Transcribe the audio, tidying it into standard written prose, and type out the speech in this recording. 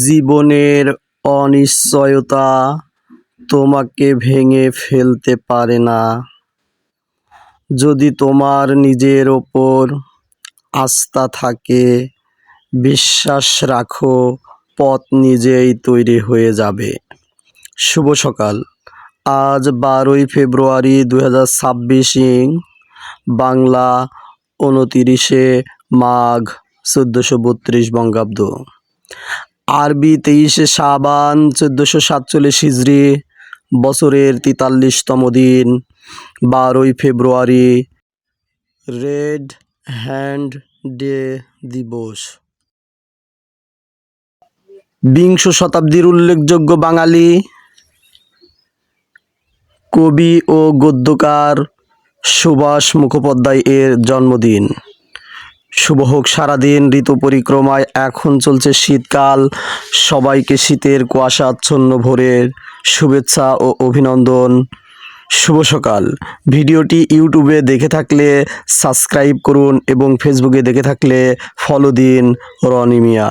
জীবনের অনিশ্চয়তা তোমাকে ভেঙে ফেলতে পারে না যদি তোমার নিজের ওপর আস্থা থাকে। বিশ্বাস রাখো, পথ নিজেই তৈরি হয়ে যাবে। শুভ সকাল। আজ 12ই ফেব্রুয়ারি 2026 বাংলা 29শে মাঘ 1432 বঙ্গাব্দ, আরবি 23শে শাবান 1447 হিজরি, বছরের 43তম দিন, 12ই ফেব্রুয়ারি, রেড হ্যান্ড ডে দিবস। বিংশ শতাব্দীর উল্লেখযোগ্য বাঙালি কবি ও গদ্যকার সুভাষ মুখোপাধ্যায় এর জন্মদিন। শুভ হোক সারাদিন। ঋতু পরিক্রমায় এখন চলছে শীতকাল। সবাইকে শীতের কুয়াশাচ্ছন্ন ভোরের শুভেচ্ছা ও অভিনন্দন। শুভ সকাল। ভিডিওটি ইউটিউবে দেখে থাকলে সাবস্ক্রাইব করুন এবং ফেসবুকে দেখে থাকলে ফলো দিন। রনি মিয়া।